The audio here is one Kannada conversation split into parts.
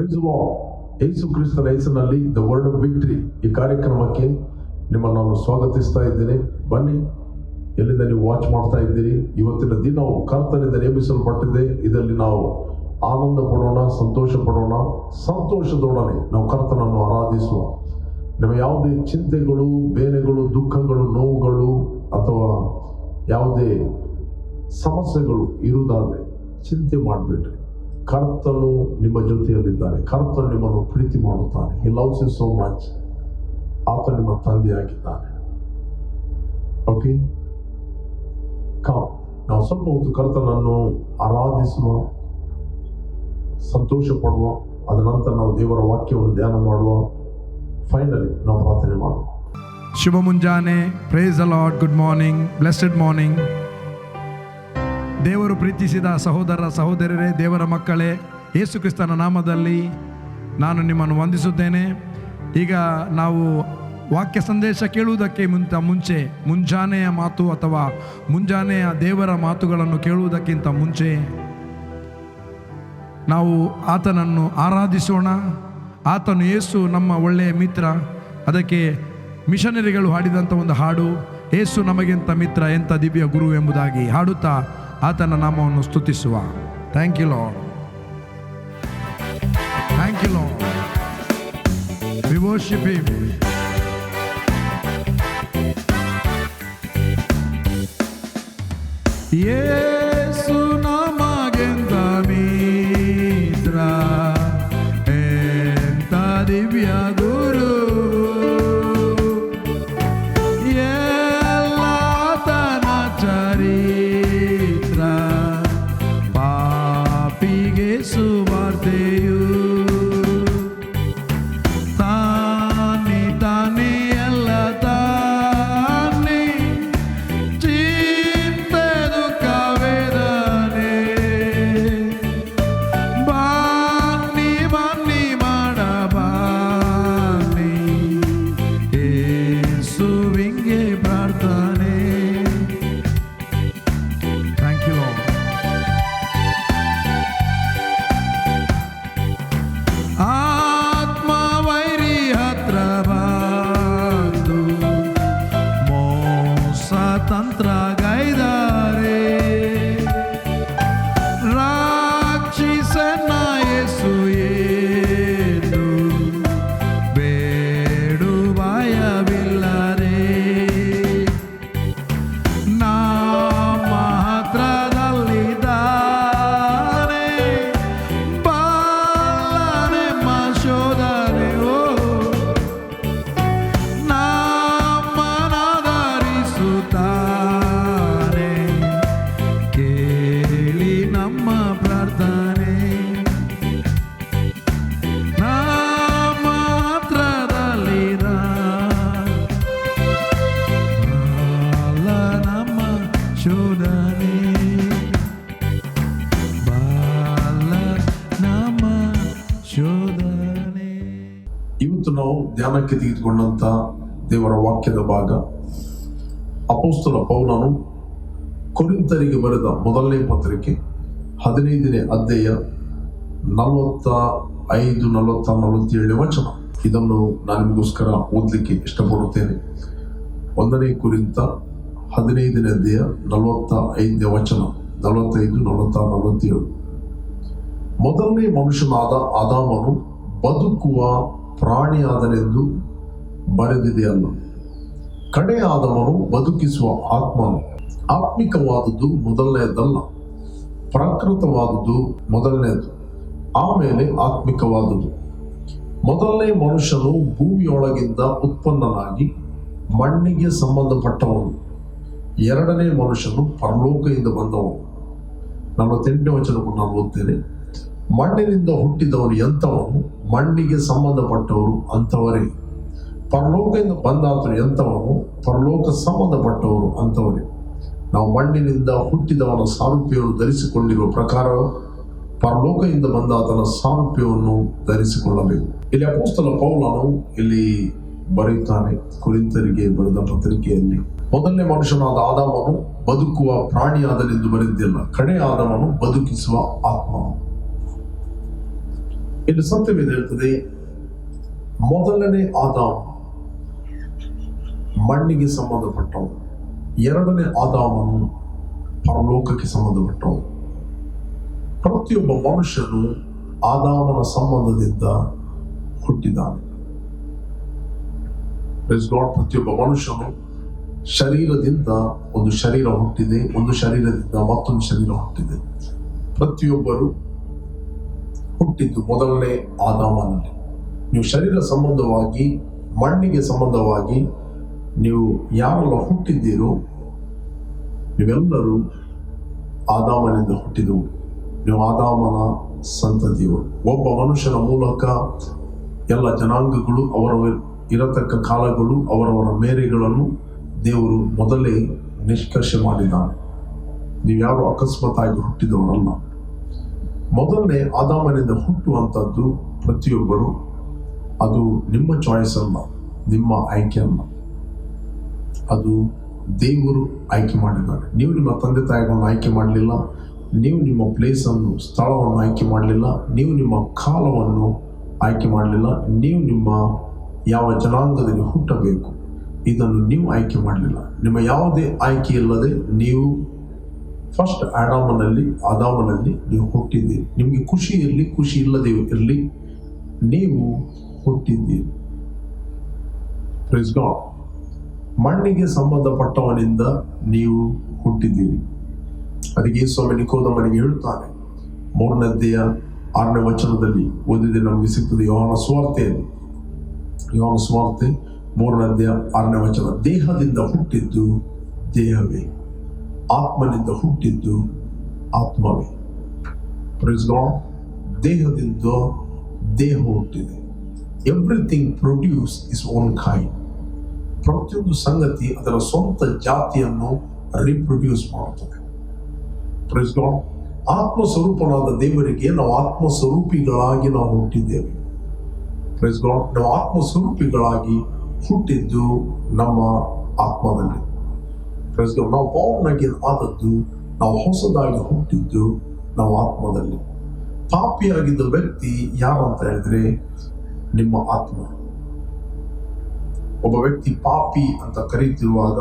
Price lord. ಯೇಸು ಕ್ರಿಸ್ತನ ಹೆಸರಿನಲ್ಲಿ ದ ವರ್ಡ್ ಆಫ್ ವಿಕ್ಟರಿ ಈ ಕಾರ್ಯಕ್ರಮಕ್ಕೆ ನಿಮ್ಮನ್ನು ನಾನು ಸ್ವಾಗತಿಸ್ತಾ ಇದ್ದೇನೆ. ಬನ್ನಿ, ಎಲ್ಲಿಂದ ನೀವು ವಾಚ್ ಮಾಡ್ತಾ ಇದ್ದೀರಿ. ಇವತ್ತಿನ ದಿನವು ಕರ್ತನಿಂದ ನೇಮಿಸಲ್ಪಟ್ಟಿದೆ. ಇದರಲ್ಲಿ ನಾವು ಆನಂದ ಪಡೋಣ, ಸಂತೋಷ ಪಡೋಣ. ಸಂತೋಷದೊಡನೆ ನಾವು ಕರ್ತನನ್ನು ಆರಾಧಿಸುವ. ನಮ್ಮ ಯಾವುದೇ ಚಿಂತೆಗಳು, ಬೇನೆಗಳು, ದುಃಖಗಳು, ನೋವುಗಳು ಅಥವಾ ಯಾವುದೇ ಸಮಸ್ಯೆಗಳು ಇರುವುದಾದರೆ ಚಿಂತೆ ಮಾಡಿಬಿಟ್ರಿ. ಕರ್ತನು ನಿಮ್ಮ ಜೊತೆಯಲ್ಲಿದ್ದಾನೆ. ಕರ್ತನು ನಿಮ್ಮನ್ನು ಪ್ರೀತಿ ಮಾಡುತ್ತಾನೆ. He loves you so much. ಆತ ನಿಮ್ಮ ತಂದೆಯಾಗಿದ್ದಾನೆ. ಓಕೆ, ನಾವು ಸ್ವಲ್ಪ ಹೊತ್ತು ಕರ್ತನನ್ನು ಆರಾಧಿಸುವ, ಸಂತೋಷ ಪಡುವ. ಅದ ನಂತರ ನಾವು ದೇವರ ವಾಕ್ಯವನ್ನು ಧ್ಯಾನ ಮಾಡುವ. ಫೈನಲಿ ನಾವು ಪ್ರಾರ್ಥನೆ ಮಾಡುವ. ಶುಭ ಮುಂಜಾನೆ. Praise the lord. Good morning, blessed morning. ದೇವರು ಪ್ರೀತಿಸಿದ ಸಹೋದರ ಸಹೋದರರೇ, ದೇವರ ಮಕ್ಕಳೇ, ಯೇಸು ಕ್ರಿಸ್ತನ ನಾಮದಲ್ಲಿ ನಾನು ನಿಮ್ಮನ್ನು ವಂದಿಸುತ್ತೇನೆ. ಈಗ ನಾವು ವಾಕ್ಯ ಸಂದೇಶ ಕೇಳುವುದಕ್ಕೆ ಮುಂಚೆ ಮುಂಜಾನೆಯ ಮಾತು ಅಥವಾ ಮುಂಜಾನೆಯ ದೇವರ ಮಾತುಗಳನ್ನು ಕೇಳುವುದಕ್ಕಿಂತ ಮುಂಚೆ ನಾವು ಆತನನ್ನು ಆರಾಧಿಸೋಣ. ಆತನು ಯೇಸು ನಮ್ಮ ಒಳ್ಳೆಯ ಮಿತ್ರ. ಅದಕ್ಕೆ ಮಿಷನರಿಗಳು ಹಾಡಿದಂಥ ಒಂದು ಹಾಡು, ಯೇಸು ನಮಗೆಂತ ಮಿತ್ರ, ಎಂಥ ದಿವ್ಯ ಗುರು ಎಂಬುದಾಗಿ ಹಾಡುತ್ತಾ ಆತನ ನಾಮವನ್ನು ಸ್ತುತಿಸುವ. Thank you Lord. Thank you Lord. We worship him. ಯೇಸು ನಮಗೆಂತ ಮಿತ್ರ, ಎಂಥ ದಿವ್ಯ ಗುರು, ಎಲ್ಲಾತನ ಚರಿತ್ರ, ಪಾಪಿಗೆ ಸುವಾರ್ತೆಯು, ತಾನೇ ತಾನೇ ಎಲ್ಲ ತಾನೇ, ಚಿಂತೆ ದುಃಖ ವೇದನೆ, ಬನ್ನಿ ಬನ್ನಿ ಮಾಡ ಬನ್ನಿ, ಯೇಸುವಿಗೆ ಪ್ರಾರ್ಥನೆ. Thank you Lord. ಆತ್ಮ ವೈರಿ ಹತ್ರ ಬಂದು ಮೋಸ ತಂತ್ರ ಗೈದಾರೆ, ರಾಕ್ಷಸನ ಯೇಸು ಎಂದು ಬೇಡು ಭಯವಿಲ್ಲದೆ, ನಮ್ಮ ಹತ್ರದಲ್ಲಿದ್ದಾನೆ, ಬಾಳನೆಂಬ ಶೋಧನೆ, ನಮ್ಮನಾದರಿಸುತ್ತಾನೆ, ಕೇಳಿ ನಮ್ಮ ಪ್ರಾರ್ಥನೆ. ನಮ್ಮ ಹತ್ರದಲ್ಲಿದ ಬಾಳ ನಮ್ಮ ಶೋಧನೆ, ಬಾಳ ನಮ್ಮ ಶೋಧನೆ. ಇವತ್ತು ನಾವು ಧ್ಯಾನಕ್ಕೆ ತೆಗೆದುಕೊಂಡಂತ ದೇವರ ವಾಕ್ಯದ ಭಾಗ ಅಪೊಸ್ತಲ ಪೌಲನು ಕೊರಿಂಥರಿಗೆ ಬರೆದ ಮೊದಲನೇ ಪತ್ರಿಕೆ 15ನೇ ಅಧ್ಯಾಯ 45, 46, 47 ವಚನ. ಇದನ್ನು ನಾನು ನಿಮಗೋಸ್ಕರ ಓದಲಿಕ್ಕೆ ಇಷ್ಟಪಡುತ್ತೇನೆ. 1ನೇ ಕೊರಿಂಥ 15ನೇ ಅಧ್ಯಾಯ 45ನೇ ವಚನ, 45, 46, 47. ಮೊದಲನೇ ಮನುಷ್ಯನಾದ ಆದಾಮನು ಬದುಕುವ ಪ್ರಾಣಿಯಾದನೆಂದು ಬರೆದಿದೆಯಲ್ಲ, ಕಡೆ ಆದವನು ಬದುಕಿಸುವ ಆತ್ಮನು. ಆತ್ಮಿಕವಾದದ್ದು ಮೊದಲನೆಯದಲ್ಲ, ಪ್ರಾಕೃತವಾದದ್ದು ಮೊದಲನೆಯದು, ಆಮೇಲೆ ಆತ್ಮಿಕವಾದದ್ದು. ಮೊದಲನೇ ಮನುಷ್ಯನು ಭೂಮಿಯೊಳಗಿಂದ ಉತ್ಪನ್ನನಾಗಿ ಮಣ್ಣಿಗೆ ಸಂಬಂಧಪಟ್ಟವನು. ಎರಡನೇ ಮನುಷ್ಯನು ಪರಲೋಕದಿಂದ ಬಂದವನು. 48ನೇ ವಚನವನ್ನು ನಾನು ಓದ್ತೇನೆ. ಮಣ್ಣಿನಿಂದ ಹುಟ್ಟಿದವನು ಎಂಥವನು, ಮಣ್ಣಿಗೆ ಸಂಬಂಧಪಟ್ಟವರು ಅಂಥವರೇ. ಪರಲೋಕದಿಂದ ಬಂದಾತನು ಎಂಥವನು, ಪರಲೋಕ ಸಂಬಂಧಪಟ್ಟವರು ಅಂಥವರೇ. ನಾವು ಮಣ್ಣಿನಿಂದ ಹುಟ್ಟಿದವನ ಸಾರೂಪ್ಯವನ್ನು ಧರಿಸಿಕೊಂಡಿರುವ ಪ್ರಕಾರ ಪರಲೋಕದಿಂದ ಬಂದಾತನ ಸಾರೂಪ್ಯವನ್ನು ಧರಿಸಿಕೊಳ್ಳಬೇಕು. ಇಲ್ಲಿ ಅಪೊಸ್ತಲ ಪೌಲನು ಇಲ್ಲಿ ಬರೆಯುತ್ತಾನೆ ಕೊರಿಂಥರಿಗೆ ಬರೆದ ಪತ್ರಿಕೆಯಲ್ಲಿ, ಮೊದಲನೇ ಮನುಷ್ಯನಾದ ಆದಾಮನು ಬದುಕುವ ಪ್ರಾಣಿಯಾದನೆಂದು ಬರೆದಿಲ್ಲ, ಕಡೆ ಆದವನು ಬದುಕಿಸುವ ಆತ್ಮ. ಇಲ್ಲಿ ಸತ್ಯವೇದ ಹೇಳ್ತದೆ, ಮೊದಲನೇ ಆದಾಮ ಮಣ್ಣಿಗೆ ಸಂಬಂಧಪಟ್ಟವು, ಎರಡನೇ ಆದಾಮನು ಪರಲೋಕಕ್ಕೆ ಸಂಬಂಧಪಟ್ಟವು. ಪ್ರತಿಯೊಬ್ಬ ಮನುಷ್ಯನು ಆದಾಮನ ಸಂಬಂಧದಿಂದ ಹುಟ್ಟಿದ್ದಾನೆ. ಪ್ರತಿಯೊಬ್ಬ ಮನುಷ್ಯನು ಶರೀರದಿಂದ ಒಂದು ಶರೀರ ಹುಟ್ಟಿದೆ, ಒಂದು ಶರೀರದಿಂದ ಮತ್ತೊಂದು ಶರೀರ ಹುಟ್ಟಿದೆ. ಪ್ರತಿಯೊಬ್ಬರು ಹುಟ್ಟಿದ್ದು ಮೊದಲನೇ ಆದಾಮನಲ್ಲಿ. ನೀವು ಶರೀರ ಸಂಬಂಧವಾಗಿ, ಮಣ್ಣಿಗೆ ಸಂಬಂಧವಾಗಿ ನೀವು ಯಾರೆಲ್ಲ ಹುಟ್ಟಿದ್ದೀರೋ ನೀವೆಲ್ಲರೂ ಆದಾಮನಿಂದ ಹುಟ್ಟಿದವು. ನೀವು ಆದಾಮನ ಸಂತತಿಯವರು. ಒಬ್ಬ ಮನುಷ್ಯನ ಮೂಲಕ ಎಲ್ಲ ಜನಾಂಗಗಳು ಅವರವರ ಇರತಕ್ಕ ಕಾಲಗಳು ಅವರವರ ಮೇರೆಗಳನ್ನು ದೇವರು ಮೊದಲೇ ನಿಷ್ಕರ್ಷೆ ಮಾಡಿದ್ದಾನೆ. ನೀವು ಯಾರು ಅಕಸ್ಮಾತ್ ಆಗಿ ಹುಟ್ಟಿದವರಲ್ಲ. ಮೊದಲನೇ ಆದಾಮನಿಂದ ಹುಟ್ಟುವಂಥದ್ದು ಪ್ರತಿಯೊಬ್ಬರು, ಅದು ನಿಮ್ಮ ಚಾಯ್ಸ್ ಅಲ್ಲ, ನಿಮ್ಮ ಆಯ್ಕೆ ಅಲ್ಲ, ಅದು ದೇವರು ಆಯ್ಕೆ ಮಾಡಿದ್ದಾರೆ. ನೀವು ನಿಮ್ಮ ತಂದೆ ತಾಯಿಗಳನ್ನು ಆಯ್ಕೆ ಮಾಡಲಿಲ್ಲ, ನೀವು ನಿಮ್ಮ ಪ್ಲೇಸನ್ನು, ಸ್ಥಳವನ್ನು ಆಯ್ಕೆ ಮಾಡಲಿಲ್ಲ, ನೀವು ನಿಮ್ಮ ಕಾಲವನ್ನು ಆಯ್ಕೆ ಮಾಡಲಿಲ್ಲ, ನೀವು ನಿಮ್ಮ ಯಾವ ಜನಾಂಗದಲ್ಲಿ ಹುಟ್ಟಬೇಕು ಇದನ್ನು ನೀವು ಆಯ್ಕೆ ಮಾಡಲಿಲ್ಲ. ನಿಮ್ಮ ಯಾವುದೇ ಆಯ್ಕೆ ಇಲ್ಲದೆ ನೀವು ಫಸ್ಟ್ ಆದಾಮನಲ್ಲಿ ನೀವು ಹುಟ್ಟಿದ್ದೀರಿ. ನಿಮಗೆ ಖುಷಿ ಇರಲಿ, ಖುಷಿ ಇಲ್ಲದೆ ಇರಲಿ, ನೀವು ಹುಟ್ಟಿದ್ದೀರಿ. Praise God. ಮಣ್ಣಿಗೆ ಸಂಬಂಧಪಟ್ಟವನಿಂದ ನೀವು ಹುಟ್ಟಿದ್ದೀರಿ. ಅದಕ್ಕೆ ಯೇಸು ನಿಕೋದೇಮನಿಗೆ ಹೇಳ್ತಾನೆ, 3ನೇ ಅಧ್ಯಾಯ 6ನೇ ವಚನದಲ್ಲಿ ಓದಿದ್ರೆ ನಮಗೆ ಸಿಗ್ತದೆ. ಯೋಹಾನ ಸುವಾರ್ತೆ 3ನೇ ಅಧ್ಯಾಯ 6ನೇ ವಚನ, ದೇಹದಿಂದ ಹುಟ್ಟಿದ್ದು ದೇಹವೇ, ಆತ್ಮನಿಂದ ಹುಟ್ಟಿದ್ದು ಆತ್ಮವೇ. Praise God. ದೇಹದಿಂದ ದೇಹ ಹುಟ್ಟಿದೆ. Everything produce its own kind. ಪ್ರತಿಯೊಂದು ಸಂಗತಿ ಅದರ ಸ್ವಂತ ಜಾತಿಯನ್ನು ರೀಪ್ರೊಡ್ಯೂಸ್ ಮಾಡುತ್ತದೆ. Praise God. ಆತ್ಮ ಸ್ವರೂಪನಾದ ದೇವರಿಗೆ ನಾವು ಆತ್ಮ ಸ್ವರೂಪಿಗಳಾಗಿ ನಾವು ಹುಟ್ಟಿದ್ದೇವೆ. Praise God. ನಾವು ಆತ್ಮ ಸ್ವರೂಪಿಗಳಾಗಿ ಹುಟ್ಟಿದ್ದು ನಮ್ಮ ಆತ್ಮದಲ್ಲಿ. Praise God. ನಾವು ಬಾರ್ನ್ ಅಗೇನ್ ಆದದ್ದು, ನಾವು ಹೊಸದಾಗಿ ಹುಟ್ಟಿದ್ದು ನಾವು ಆತ್ಮದಲ್ಲಿ. ಪಾಪಿಯಾಗಿದ್ದ ವ್ಯಕ್ತಿ ಯಾರು ಅಂತ ಹೇಳಿದ್ರೆ ನಿಮ್ಮ ಆತ್ಮ. ಒಬ್ಬ ವ್ಯಕ್ತಿ ಪಾಪಿ ಅಂತ ಕರೀತಿರುವಾಗ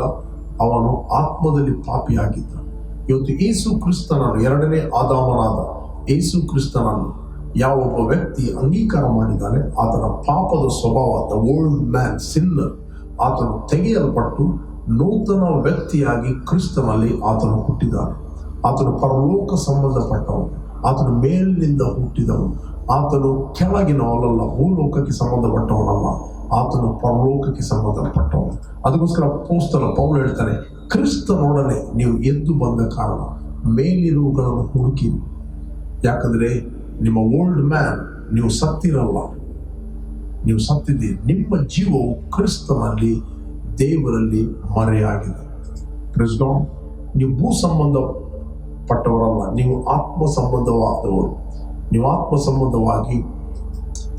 ಅವನು ಆತ್ಮದಲ್ಲಿ ಪಾಪಿಯಾಗಿದ್ದ. ಇವತ್ತು ಯೇಸು ಕ್ರಿಸ್ತನನ್ನು, 2ನೇ ಆದಾಮನಾದ ಯೇಸು ಕ್ರಿಸ್ತನನ್ನು ಯಾವೊಬ್ಬ ವ್ಯಕ್ತಿ ಅಂಗೀಕಾರ ಮಾಡಿದ್ದಾನೆ, ಆತನ ಪಾಪದ ಸ್ವಭಾವ, ದ ಓಲ್ಡ್ ಮ್ಯಾನ್ ಸಿನ್ನರ್, ಆತನು ತೆಗೆಯಲ್ಪಟ್ಟು ನೂತನ ವ್ಯಕ್ತಿಯಾಗಿ ಕ್ರಿಸ್ತನಲ್ಲಿ ಆತನು ಹುಟ್ಟಿದ್ದಾನೆ. ಆತನು ಪರಲೋಕ ಸಂಬಂಧಪಟ್ಟವನು, ಆತನು ಮೇಲಿನಿಂದ ಹುಟ್ಟಿದವನು, ಆತನು ಕೆಳಗಿನವನಲ್ಲ, ಭೂಲೋಕಕ್ಕೆ ಸಂಬಂಧಪಟ್ಟವನಲ್ಲ, ಆತನು ಪರಲೋಕಕ್ಕೆ ಸಂಬಂಧಪಟ್ಟವನು. ಅದಕ್ಕೋಸ್ಕರ ಅಪೊಸ್ತಲ ಪೌಲ ಹೇಳ್ತಾನೆ, ಕ್ರಿಸ್ತನೊಡನೆ ನೀವು ಎದ್ದು ಬಂದ ಕಾರಣ ಮೇಲಿರುವುಗಳನ್ನು ಹುಡುಕಿರಿ. ಯಾಕಂದ್ರೆ ನಿಮ್ಮ ಓಲ್ಡ್ ಮ್ಯಾನ್, ನೀವು ಸತ್ತಿರಲ್ಲ, ನೀವು ಸತ್ತಿದ್ದೀರಿ. ನಿಮ್ಮ ಜೀವವು ಕ್ರಿಸ್ತನಲ್ಲಿ, ದೇವರಲ್ಲಿ ಮರೆಯಾಗಿದೆ. Praise God. ನೀವು ಭೂ ಸಂಬಂಧಪಟ್ಟವರಲ್ಲ, ನೀವು ಆತ್ಮ ಸಂಬಂಧವಾದವರು. ನೀವು ಆತ್ಮ ಸಂಬಂಧವಾಗಿ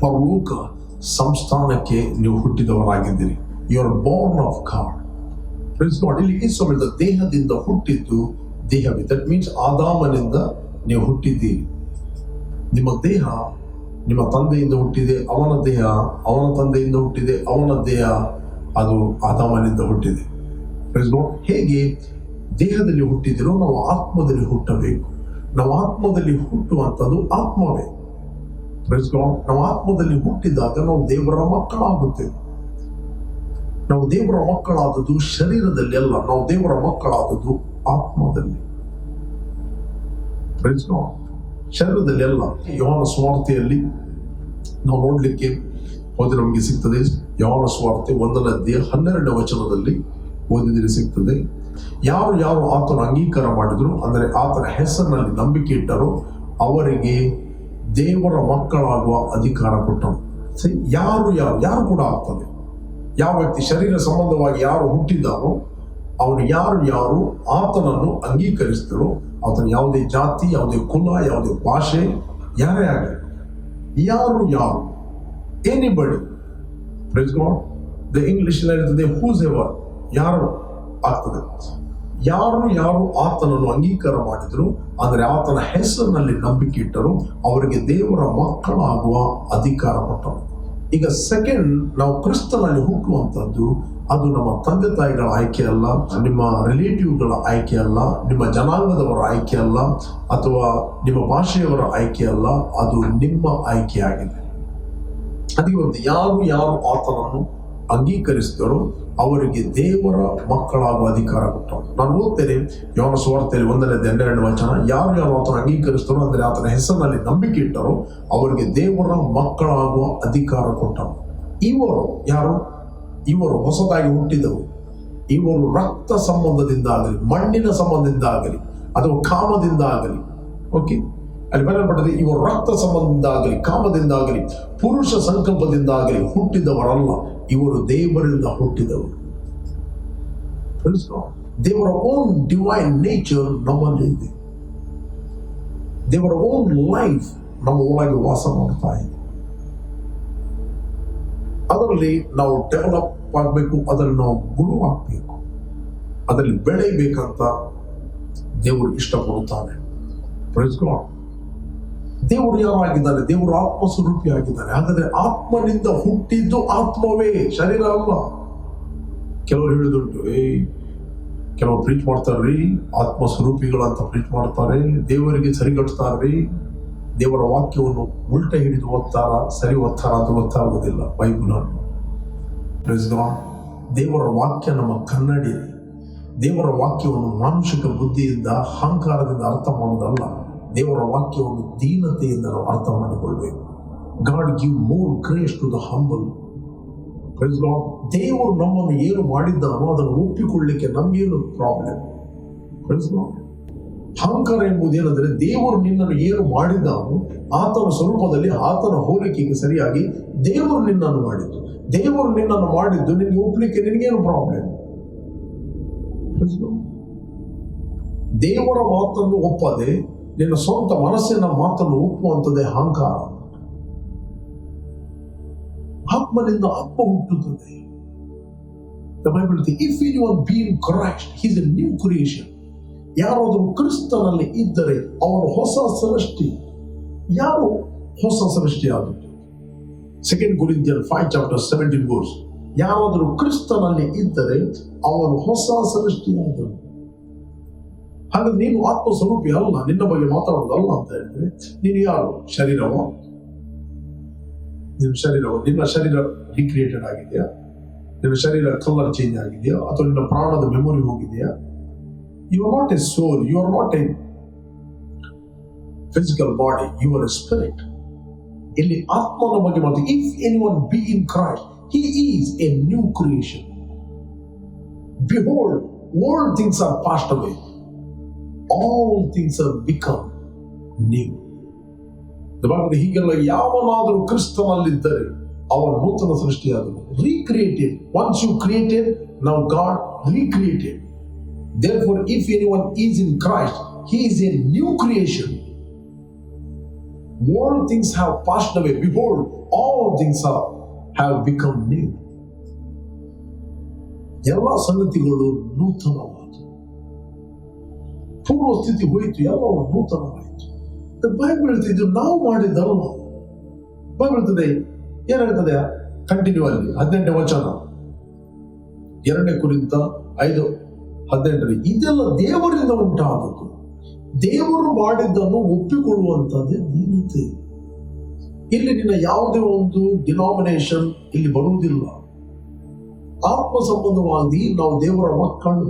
ಪರಲೋಕ ಸಂಸ್ಥಾನಕ್ಕೆ ನೀವು ಹುಟ್ಟಿದವರಾಗಿದ್ದೀರಿ. You are born of God. Praise God. ಇಲ್ಲಿ ಯೇಸು ಹೇಳಿದ ದೇಹದಿಂದ ಹುಟ್ಟಿದ್ದು ದೇಹವೇ. ದಟ್ ಮೀನ್ಸ್ ಆದಾಮನಿಂದ ನೀವು ಹುಟ್ಟಿದ್ದೀರಿ. ನಿಮ್ಮ ದೇಹ ನಿಮ್ಮ ತಂದೆಯಿಂದ ಹುಟ್ಟಿದೆ, ಅವನ ದೇಹ ಅವನ ತಂದೆಯಿಂದ ಹುಟ್ಟಿದೆ, ಅವನ ದೇಹ ಅದು ಆದಾಮನಿಂದ ಹುಟ್ಟಿದೆ. Praise God. ಹೇಗೆ ದೇಹದಲ್ಲಿ ಹುಟ್ಟಿದಿರೋ ನಾವು ಆತ್ಮದಲ್ಲಿ ಹುಟ್ಟಬೇಕು. ನಾವು ಆತ್ಮದಲ್ಲಿ ಹುಟ್ಟುವಂಥದ್ದು ಆತ್ಮವೇ. Praise God. ನಾವು ಆತ್ಮದಲ್ಲಿ ಹುಟ್ಟಿದಾಗ ನಾವು ದೇವರ ಮಕ್ಕಳಾಗುತ್ತೇವೆ. ನಾವು ದೇವರ ಮಕ್ಕಳಾದದ್ದು ಶರೀರದಲ್ಲಿ ಅಲ್ಲ, ನಾವು ದೇವರ ಮಕ್ಕಳಾದದ್ದು ಆತ್ಮದಲ್ಲಿ. Praise God. ಶರೀರದಲ್ಲಿ ಅಲ್ಲ. ಯೋಹಾನ ಸುವಾರ್ತೆಯಲ್ಲಿ ನಾವು ನೋಡ್ಲಿಕ್ಕೆ ಹೋದ್ರೆ ನಮಗೆ ಸಿಗ್ತದೆ. ಯೋಹಾನ ಸುವಾರ್ತೆ 1ನೇ ಅಧ್ಯಾಯ 12ನೇ ವಚನದಲ್ಲಿ ಓದಿದರೆ ಸಿಗ್ತದೆ, ಯಾರು ಯಾರು ಆತನ ಅಂಗೀಕಾರ ಮಾಡಿದ್ರು, ಅಂದರೆ ಆತನ ಹೆಸರಿನಲ್ಲಿ ನಂಬಿಕೆ ಇಟ್ಟರು, ಅವರಿಗೆ ದೇವರ ಮಕ್ಕಳಾಗುವ ಅಧಿಕಾರ ಕೊಟ್ಟರು. ಯಾರು ಕೂಡ ಆಗ್ತದೆ. ಯಾವ ವ್ಯಕ್ತಿ ಶರೀರ ಸಂಬಂಧವಾಗಿ ಯಾರು ಹುಟ್ಟಿದ್ದಾನೋ ಅವನು ಯಾರು ಆತನನ್ನು ಅಂಗೀಕರಿಸಿದರೋ, ಆತನ ಯಾವುದೇ ಜಾತಿ, ಯಾವುದೇ ಕುಲ, ಯಾವುದೇ ಭಾಷೆ, ಯಾರೇ ಆಗಲಿ, ಯಾರು anybody. Praise God. The English ಹೇಳ್ತದೆ ಹೂಸ್ ಎವರ್, ಯಾರು ಆಗ್ತದೆ. ಯಾರು ಆತನನ್ನು ಅಂಗೀಕಾರ ಮಾಡಿದ್ರು, ಅಂದರೆ ಆತನ ಹೆಸರಿನಲ್ಲಿ ನಂಬಿಕೆ ಇಟ್ಟರು, ಅವರಿಗೆ ದೇವರ ಮಕ್ಕಳಾಗುವ ಅಧಿಕಾರ ಕೊಟ್ಟರು. ಈಗ ಸೆಕೆಂಡ್, ನಾವು ಕ್ರಿಸ್ತನಲ್ಲಿ ಹುಟ್ಟುವಂಥದ್ದು ಅದು ನಮ್ಮ ತಂದೆ ತಾಯಿಗಳ ಆಯ್ಕೆ ಅಲ್ಲ, ನಿಮ್ಮ ರಿಲೇಟಿವ್ಗಳ ಆಯ್ಕೆ ಅಲ್ಲ, ನಿಮ್ಮ ಜನಾಂಗದವರ ಆಯ್ಕೆ ಅಲ್ಲ, ಅಥವಾ ನಿಮ್ಮ ಭಾಷೆಯವರ ಆಯ್ಕೆ ಅಲ್ಲ, ಅದು ನಿಮ್ಮ ಆಯ್ಕೆಯಾಗಿದೆ. ಅದಕ್ಕೆ ಒಂದು ಯಾರು ಆತನನ್ನು ಅಂಗೀಕರಿಸಿದರೋ ಅವರಿಗೆ ದೇವರ ಮಕ್ಕಳಾಗುವ ಅಧಿಕಾರ ಕೊಟ್ಟರು. ನಾನು ಓದ್ತೇನೆ ಯೋಹಾನ ಸುವಾರ್ತೆಯಲ್ಲಿ 1:12 ಯಾರು ಆತನ ಅಂಗೀಕರಿಸಿದರೋ, ಅಂದರೆ ಆತನ ಹೆಸರಿನಲ್ಲಿ ನಂಬಿಕೆ ಇಟ್ಟರು, ಅವರಿಗೆ ದೇವರ ಮಕ್ಕಳಾಗುವ ಅಧಿಕಾರ ಕೊಟ್ಟರು. ಇವರು ಯಾರು? ಇವರು ಹೊಸದಾಗಿ ಹುಟ್ಟಿದವರು. ಇವರು ರಕ್ತ ಸಂಬಂಧದಿಂದ ಆಗಲಿ, ಮಣ್ಣಿನ ಸಂಬಂಧದಿಂದ ಆಗಲಿ, ಅಥವಾ ಕಾಮದಿಂದ ಆಗಲಿ, ಓಕೆ, ಅಲ್ಲಿ ಬರೆಯಲ್ಪಟ್ಟದೆ, ಇವರು ರಕ್ತ ಸಂಬಂಧದಿಂದ ಆಗಲಿ, ಕಾಮದಿಂದ ಆಗಲಿ, ಪುರುಷ ಸಂಕಲ್ಪದಿಂದ ಆಗಲಿ ಹುಟ್ಟಿದವರಲ್ಲ, ಇವರು ದೇವರಿಂದ ಹುಟ್ಟಿದವರು. ದೇವರ ಓನ್ ಡಿವೈನ್ ನೇಚರ್ ನಮ್ಮಲ್ಲಿ ಇದೆ. ದೇವರ ಓನ್ ಲೈಫ್ ನಮ್ಮ ಒಳಗೆ ವಾಸ ಮಾಡ್ತಾ ಇದೆ. ಅದರಲ್ಲಿ ನಾವು ಡೆವಲಪ್ ಆಗಬೇಕು, ಅದರಲ್ಲಿ ನಾವು ಗುಣವಾಗಬೇಕು, ಅದರಲ್ಲಿ ಬೆಳೆಯಬೇಕಂತ ದೇವರು ಇಷ್ಟಪಡುತ್ತಾನೆ. Price God. ದೇವರು ಯಾರಾಗಿದ್ದಾನೆ? ದೇವರು ಆತ್ಮಸ್ವರೂಪಿ ಆಗಿದ್ದಾನೆ. ಹಾಗಾದ್ರೆ ಆತ್ಮನಿಂದ ಹುಟ್ಟಿದ್ದು ಆತ್ಮವೇ, ಶರೀರ ಅಲ್ಲ. ಕೆಲವರು ಹೇಳುದುಂಟು, ಕೆಲವರು ಪ್ರೀಚ್ ಮಾಡ್ತಾರ್ರಿ, ಆತ್ಮಸ್ವರೂಪಿಗಳಂತ ಪ್ರೀಚ್ ಮಾಡ್ತಾರೆ, ದೇವರಿಗೆ ಸರಿಗಟ್ತಾರ್ರಿ, ದೇವರ ವಾಕ್ಯವನ್ನು ಉಲ್ಟ ಹಿಡಿದು ಓದ್ತಾರ, ಸರಿ ಓದ್ತಾರ ಅಂತ ಗೊತ್ತಾಗುವುದಿಲ್ಲ ಬೈಬಲ್ ಅನ್ನು. ದೇವರ ವಾಕ್ಯ ನಮ್ಮ ಕನ್ನಡಿ. ದೇವರ ವಾಕ್ಯವನ್ನು ಮಾನುಷಿಕ ಬುದ್ಧಿಯಿಂದ, ಅಹಂಕಾರದಿಂದ ಅರ್ಥ ಮಾಡುವುದಲ್ಲ. ದೇವರ ವಾಕ್ಯವನ್ನು ದೀನತೆಯಿಂದ ನಾವು ಅರ್ಥ ಮಾಡಿಕೊಳ್ಬೇಕು. God give more grace to the humble. Praise God. ದೇವರು ನಮ್ಮನ್ನು ಏನು ಮಾಡಿದ್ದಾನೋ ಅದನ್ನು ಒಪ್ಪಿಕೊಳ್ಳಲಿಕ್ಕೆ ನಮಗೇನು ಪ್ರಾಬ್ಲಮ್? Praise God. ಅಹಂಕಾರ ಎಂಬುದೇನೆಂದರೆ, ದೇವರು ನಿನ್ನನ್ನು ಏನು ಮಾಡಿದ್ದಾನೋ ಆತನ ಸ್ವರೂಪದಲ್ಲಿ, ಆತನ ಹೋಲಿಕೆಗೆ ಸರಿಯಾಗಿ ದೇವರು ನಿನ್ನನ್ನು ಮಾಡಿದ್ದು. ದೇವರು ನಿನ್ನನ್ನು ಮಾಡಿದ್ದು ನಿನಗೆ ಒಪ್ಪಲಿಕ್ಕೆ ನಿನಗೇನು ಪ್ರಾಬ್ಲಮ್? ದೇವರ ಮಾತನ್ನು ಒಪ್ಪದೆ ನಿನ್ನ ಸ್ವಂತ ಮನಸ್ಸಿನ ಮಾತನ್ನು ಒಪ್ಪುವಂಥದ್ದೇ ಅಹಂಕಾರ. ಆತ್ಮನಿಂದ ಆತ್ಮ ಹುಟ್ಟುತ್ತದೆ. The Bible says, if anyone be in Christ, he is a new creation. ಯಾರಾದರೂ ಕ್ರಿಸ್ತನಲ್ಲಿ ಇದ್ದರೆ ಅವನು ಹೊಸ ಸೃಷ್ಟಿ. ಯಾರು ಹೊಸ ಸೃಷ್ಟಿ ಆದದ್ದು? 2 Corinthians 5:17. ಯಾರಾದರೂ ಕ್ರಿಸ್ತನಲ್ಲಿ ಇದ್ದರೆ ಅವನು ಹೊಸ ಸೃಷ್ಟಿಯಾದನು. ಹಾಗಾದ್ರೆ ನೀನು ಆತ್ಮ ಸ್ವರೂಪಿ ಅಲ್ಲ, ನಿನ್ನ ಬಗ್ಗೆ ಮಾತಾಡೋದಲ್ಲ ಅಂತ ಹೇಳಿದ್ರೆ ನೀನು ಯಾರು? ಶರೀರವ? ನಿನ್ನ ಶರೀರ ರಿಕ್ರಿಯೇಟೆಡ್ ಆಗಿದೆಯಾ? ನಿನ್ನ ಶರೀರ ಕಲರ್ ಚೇಂಜ್ ಆಗಿದೆಯಾ? ಅಥವಾ ನಿನ್ನ ಪ್ರಾಣದ ಮೆಮೊರಿ ಹೋಗಿದೆಯಾ? You are not a soul, you are not a physical body, you are a spirit. ಇಲ್ಲಿ ಆತ್ಮನ ಬಗ್ಗೆ ಮಾತು. If anyone be in Christ, he is a new creation. Behold, old things are passed away, all things have become new. ಹೀಗೆಲ್ಲ ಯಾವನಾದರೂ ಕ್ರಿಸ್ತನಲ್ಲಿದ್ದರೆ ಅವನ ನೂತನ ಸೃಷ್ಟಿಯಾದನು. Recreated. Once you created, now God recreated. Therefore, if anyone is in Christ, he is a new creation. All things have passed away. Behold, all things have become new. ಎಲ್ಲ ಸಂಗತಿಗಳು ನೂತನವಾಯಿತು. ಪೂರ್ವ ಸ್ಥಿತಿ ಹೋಯಿತು, ಎಲ್ಲವೂ ನೂತನವಾಯಿತು. ಬೈಬಲ್ ಹೇಳ್ತಿದ್ದು ನಾವು ಮಾಡಿದ್ದಲ್ಲ. ಬೈಬಲ್ ಹೇಳ್ತದೆ, ಏನ್ ಹೇಳ್ತದೆ? ಕಂಟಿನ್ಯೂ ಅಲ್ಲಿ 18ನೇ ವಚನ, 2 ಕುರಿತ 5:18. ಇದೆಲ್ಲ ದೇವರಿಂದ ಉಂಟಾದದ್ದು. ದೇವರು ಮಾಡಿದ್ದನ್ನು ಒಪ್ಪಿಕೊಳ್ಳುವಂತದ್ದೇ ದೀನತೆ. ಇಲ್ಲಿ ನಿನ್ನ ಯಾವುದೇ ಒಂದು ಡಿನಾಮಿನೇಷನ್ ಇಲ್ಲಿ ಬರುವುದಿಲ್ಲ. ಆತ್ಮ ಸಂಬಂಧವಾಗಿ ನಾವು ದೇವರ ಮಕ್ಕಳು.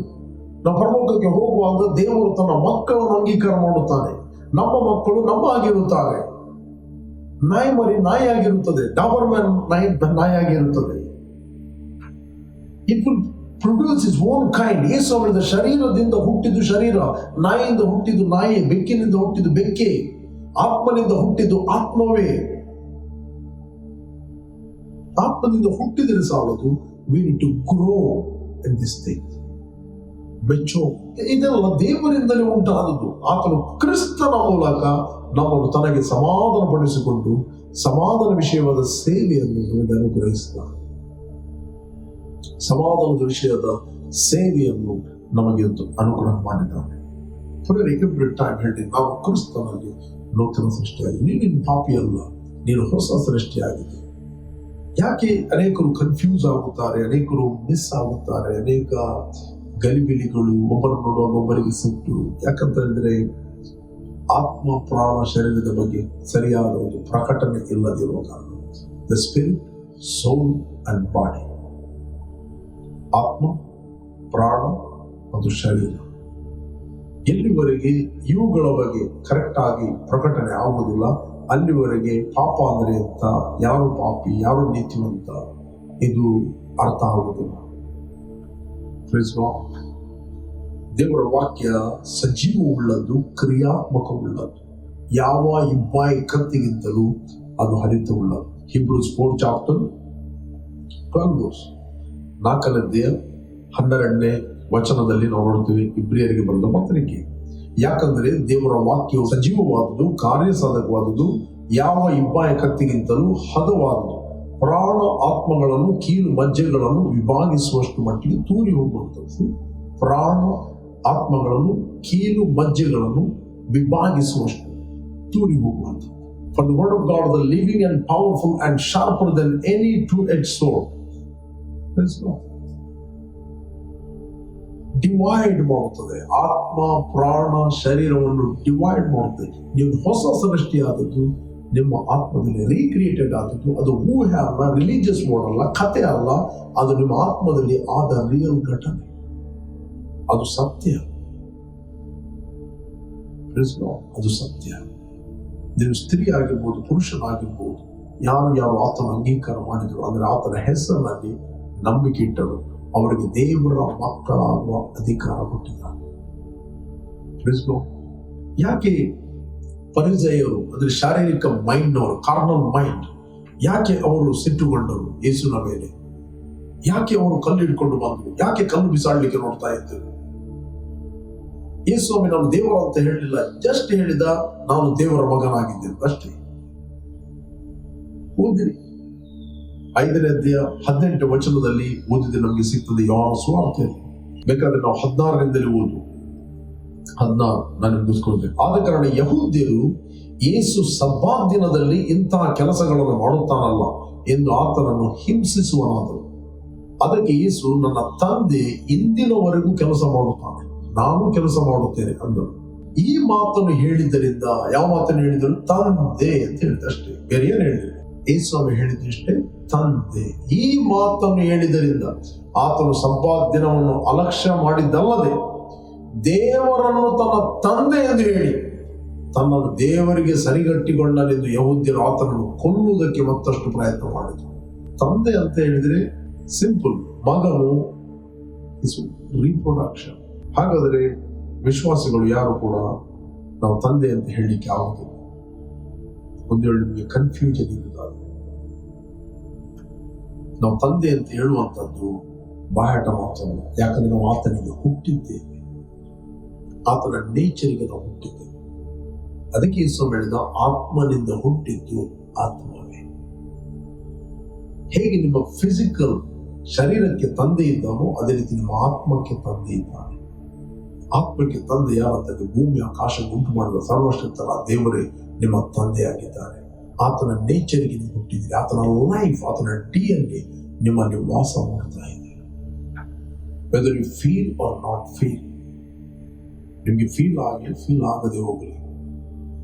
ನಾವು ಪರಲೋಕಕ್ಕೆ ಹೋಗುವಾಗ ದೇವರು ತನ್ನ ಮಕ್ಕಳನ್ನು ಅಂಗೀಕಾರ ಮಾಡುತ್ತಾನೆ. ನಮ್ಮ ಮಕ್ಕಳು ನಮ್ಮ ಆಗಿರುತ್ತಾರೆ. ನಾಯಿ ಮರಿ ನಾಯಿ ಆಗಿರುತ್ತದೆ, ಡಾಬರ್ಮ್ಯಾನ್ ನಾಯಿ ಆಗಿರುತ್ತದೆ. It will produce its own kind. ಯೇಸು ಅವರಿಂದ ಶರೀರದಿಂದ ಹುಟ್ಟಿದ್ದು ಶರೀರ, ನಾಯಿಯಿಂದ ಹುಟ್ಟಿದ್ದು ನಾಯಿ, ಬೆಕ್ಕಿನಿಂದ ಹುಟ್ಟಿದ್ದು ಬೆಕ್ಕೆ, ಆತ್ಮನಿಂದ ಹುಟ್ಟಿದ್ದು ಆತ್ಮವೇ. ಆತ್ಮದಿಂದ ಹುಟ್ಟಿದರೆ ಸಾಲದು. We need to grow in this thing. Mature. ಇದೆಲ್ಲ ದೇವರಿಂದಲೇ ಉಂಟಾದದ್ದು. ಆತನು ಕ್ರಿಸ್ತನ ಮೂಲಕ ನಮ್ಮನ್ನು ತನಗೆ ಸಮಾಧಾನ ಪಡಿಸಿಕೊಂಡು ಸಮಾಧಾನ ವಿಷಯವಾದ ಸೇವೆಯನ್ನು ನಮಗೆ ಅನುಗ್ರಹಿಸಿದ. ಸಮಾಧಾನದ ವಿಷಯದ ಸೇವೆಯನ್ನು ನಮಗೆ ಅನುಗ್ರಹ ಮಾಡಿದ್ದಾನೆ. ಎವ್ರಿ ಟೈಮ್ ಹೇಳಿ, ನಾವು ಕ್ರಿಸ್ತನಲ್ಲಿ ನೂತನ ಸೃಷ್ಟಿಯಾಗಿದೆ. ನೀನು ಪಾಪಿ ಅಲ್ಲ, ನೀನು ಹೊಸ ಸೃಷ್ಟಿಯಾಗಿದೆ. ಯಾಕೆ ಅನೇಕರು ಕನ್ಫ್ಯೂಸ್ ಆಗುತ್ತಾರೆ, ಅನೇಕರು ಮಿಸ್ ಆಗುತ್ತಾರೆ, ಅನೇಕ ಗಲಿಬಿಲಿಗಳು, ಒಬ್ಬರು ನೋಡುವಾಗ ಒಬ್ಬರಿಗೆ ಸಿಟ್ಟು. ಯಾಕಂತ ಹೇಳಿದ್ರೆ ಆತ್ಮ, ಪ್ರಾಣ, ಶರೀರದ ಬಗ್ಗೆ ಸರಿಯಾದ ಒಂದು ಪ್ರಕಟಣೆ ಇಲ್ಲದಿರುವ ಕಾರಣ. The spirit, soul and body, ಆತ್ಮ, ಪ್ರಾಣ ಮತ್ತು ಶರೀರ, ಎಲ್ಲಿವರೆಗೆ ಇವುಗಳ ಬಗ್ಗೆ ಕರೆಕ್ಟ್ ಆಗಿ ಪ್ರಕಟಣೆ ಆಗುವುದಿಲ್ಲ, ಅಲ್ಲಿವರೆಗೆ ಪಾಪ ಅಂದರೆ ಅಂತ, ಯಾರು ಪಾಪಿ ಯಾರು ನೀತಿವಂತ ಇದು ಅರ್ಥ ಆಗುವುದಿಲ್ಲ. ದೇವರ ವಾಕ್ಯ ಸಜೀವವುಳ್ಳದ್ದು, ಕ್ರಿಯಾತ್ಮಕವುಳ್ಳದ್ದು, ಯಾವ ಇಬ್ಬಾಯಿ ಕತ್ತಿಗಿಂತಲೂ ಅದು ಹರಿತವುಳ್ಳದ್ದು. Hebrews 4 chapter 12 4ನೇ 12ನೇ ವಚನದಲ್ಲಿ ನಾವು ನೋಡ್ತೀವಿ, ಇಬ್ರಿಯರಿಗೆ ಬರೆದ ಪತ್ರಿಕೆ. ಯಾಕಂದರೆ ದೇವರ ವಾಕ್ಯವು ಸಜೀವವಾದುದು, ಕಾರ್ಯಸಾಧಕವಾದುದು, ಯಾವ ಇಬ್ಬಾಯಿ ಕತ್ತಿಗಿಂತಲೂ ಹದವಾದುದು, ಪ್ರಾಣ ಆತ್ಮಗಳನ್ನು ಕೀಲು ಮಜ್ಜೆಗಳನ್ನು ವಿಭಾಗಿಸುವಷ್ಟು ಮಟ್ಟಿಗೆ ತೂರಿ ಹೋಗುವಂಥದ್ದು. ಪ್ರಾಣ ಆತ್ಮಗಳನ್ನು ಕೀಲು ಮಜ್ಜೆಗಳನ್ನು ವಿಭಾಗಿಸುವಷ್ಟು ತೂರಿ ಹೋಗುವಂಥದ್ದು. For the word of God, the living and powerful and sharper than any two-edged sword. Divide ಮಾಡುತ್ತದೆ. ಆತ್ಮ, ಪ್ರಾಣ, ಶರೀರವನ್ನು ಡಿವೈಡ್ ಮಾಡುತ್ತದೆ. ನೀವು ಹೊಸ ಸೃಷ್ಟಿಯಾದದ್ದು ನಿಮ್ಮ ಆತ್ಮದಲ್ಲಿ ರೀಕ್ರಿಯೇಟೆಡ್ ಆದದ್ದು. ಅದು ಊಹೆ ಅಲ್ಲ, ರಿಲಿಜಿಯಸ್ ವರ್ಡ್ ಅಲ್ಲ, ಕಥೆ ಅಲ್ಲ. ಅದು ನಿಮ್ಮ ಆತ್ಮದಲ್ಲಿ ಆದ ರಿಯಲ್ ಘಟನೆ. ಅದು ಸತ್ಯ. ಅದು ಸತ್ಯ. ನೀವು ಸ್ತ್ರೀ ಆಗಿರ್ಬೋದು, ಪುರುಷನಾಗಿರ್ಬೋದು, ಯಾರು ಆತನ ಅಂಗೀಕಾರ ಮಾಡಿದ್ರು, ಅಂದ್ರೆ ಆತನ ಹೆಸರಿನಲ್ಲಿ ನಂಬಿಕೆ ಇಟ್ಟರು, ಅವರಿಗೆ ದೇವರ ಮಕ್ಕಳಾಗುವ ಅಧಿಕಾರ ಕೊಟ್ಟಿದ್ದಾರೆ. ಯಾಕೆ ಪರಿಸೆಯರು ಅಂದ್ರೆ ಶಾರೀರಿಕ ಮೈಂಡ್ನವರು, ಕಾರ್ನಲ್ ಮೈಂಡ್, ಯಾಕೆ ಅವರು ಸಿಟ್ಟುಗೊಂಡರು ಯೇಸುವಿನ ಮೇಲೆ? ಯಾಕೆ ಅವರು ಕಲ್ಲು ಹಿಡ್ಕೊಂಡು ಬಂದರು? ಯಾಕೆ ಕಲ್ಲು ಬಿಸಾಡ್ಲಿಕ್ಕೆ ನೋಡ್ತಾ ಇದ್ದರು? ಯೇಸು ನಾನು ದೇವರು ಅಂತ ಹೇಳಿಲ್ಲ, ಜಸ್ಟ್ ಹೇಳಿದ ನಾನು ದೇವರ ಮಗನಾಗಿದ್ದೇನೆ ಅಷ್ಟೇ. ಓದಿರಿ 5ನೇ ಅಧ್ಯಾಯ 18ನೇ ವಚನದಲ್ಲಿ ಓದಿದ್ರೆ ನಮಗೆ ಸಿಗ್ತದೆ ಯೋಹಾನ ಸುವಾರ್ತೆಯಲ್ಲಿ. ಬೇಕಾದ್ರೆ ನಾವು 16ರಿಂದಲೇ ಓದು. 16 ನಾನು ಮುಗಿಸ್ಕೊಳ್ತೇನೆ. ಆದ ಕಾರಣ ಯಹೂದ್ಯರು ಯೇಸು ಸಬ್ಬಾತ್ ದಿನದಲ್ಲಿ ಇಂತಹ ಕೆಲಸಗಳನ್ನು ಮಾಡುತ್ತಾನಲ್ಲ ಎಂದು ಆತನನ್ನು ಹಿಂಸಿಸುವನಾದರು. ಅದಕ್ಕೆ ಯೇಸು, ನನ್ನ ತಂದೆ ಇಂದಿನವರೆಗೂ ಕೆಲಸ ಮಾಡುತ್ತಾನೆ, ನಾನು ಕೆಲಸ ಮಾಡುತ್ತೇನೆ ಅಂದರು. ಈ ಮಾತನ್ನು ಹೇಳಿದ್ದರಿಂದ, ಯಾವ ಮಾತನ್ನು ಹೇಳಿದರು? ತಂದೆ ಅಂತ ಹೇಳಿದಷ್ಟೇ, ಬೇರೆ ಏನು ಹೇಳಿದ್ರು? ಯೇಸು ಹೇಳಿದಷ್ಟೇ, ತಂದೆ. ಈ ಮಾತನ್ನು ಹೇಳಿದ್ದರಿಂದ ಆತನು ಸಬ್ಬಾತ್ ದಿನವನ್ನು ಅಲಕ್ಷ್ಯ ಮಾಡಿದ್ದಲ್ಲದೆ ದೇವರನ್ನು ತನ್ನ ತಂದೆ ಎಂದು ಹೇಳಿ ತನ್ನನ್ನು ದೇವರಿಗೆ ಸರಿಗಟ್ಟಿಕೊಂಡನೆಂದು ಯಹೂದ್ಯರು ಆತನನ್ನು ಕೊಲ್ಲುವುದಕ್ಕೆ ಮತ್ತಷ್ಟು ಪ್ರಯತ್ನ ಮಾಡಿದರು. ತಂದೆ ಅಂತ ಹೇಳಿದ್ರೆ ಸಿಂಪಲ್, ಮಗನು ರೀಪ್ರೊಡಕ್ಷನ್. ಹಾಗಾದರೆ ವಿಶ್ವಾಸಿಗಳು ಯಾರು ಕೂಡ ನಾವು ತಂದೆ ಅಂತ ಹೇಳಲಿಕ್ಕೆ ಆಗುದಿಲ್ಲ. ಒಂದು ವೇಳೆ ನಿಮಗೆ ಕನ್ಫ್ಯೂಷನ್ ಇರುವುದಾದ್ರೆ, ನಾವು ತಂದೆ ಅಂತ ಹೇಳುವಂಥದ್ದು ಬಾಯಾಟ ಮಾತಲ್ಲ. ಯಾಕಂದ್ರೆ ನಾವು ಆತನಿಗೆ ಹುಟ್ಟಿದ್ದೇವೆ, ಆತನ ನೇಚರಿಗೆ ನಾವು ಹುಟ್ಟಿದ್ದೇವೆ. ಅದಕ್ಕೆ ಯೇಸು ಹೇಳಿದ, ಆತ್ಮನಿಂದ ಹುಟ್ಟಿದ್ದು ಆತ್ಮವೇ. ಹೇಗೆ ನಿಮ್ಮ ಫಿಸಿಕಲ್ ಶರೀರಕ್ಕೆ ತಂದೆ ಇದ್ದಾನೋ ಅದೇ ರೀತಿ ನಿಮ್ಮ ಆತ್ಮಕ್ಕೆ ತಂದೆ ಇದ್ದಾನೆ. ಆತ್ಮಕ್ಕೆ ತಂದೆ ಯಾರಂತಂದ್ರೆ ಭೂಮಿ ಆಕಾಶ ಉಂಟು ಮಾಡಿದ ಸರ್ವಶಕ್ತರ ದೇವರೇ ನಿಮ್ಮ ತಂದೆಯಾಗಿದ್ದಾರೆ. ಆತನ ನೇಚರ್ಗೆ ನೀವು ಹುಟ್ಟಿದ್ದೀರಿ. ಆತನ ಲೈಫ್, ಆತನ DNA ನಿಮ್ಮಲ್ಲಿ ವಾಸ ಮಾಡ್ತಾ ಇದೆ. Whether you feel or not feel, ನಿಮಗೆ ಫೀಲ್ ಆಗದೆ ಹೋಗಲಿ,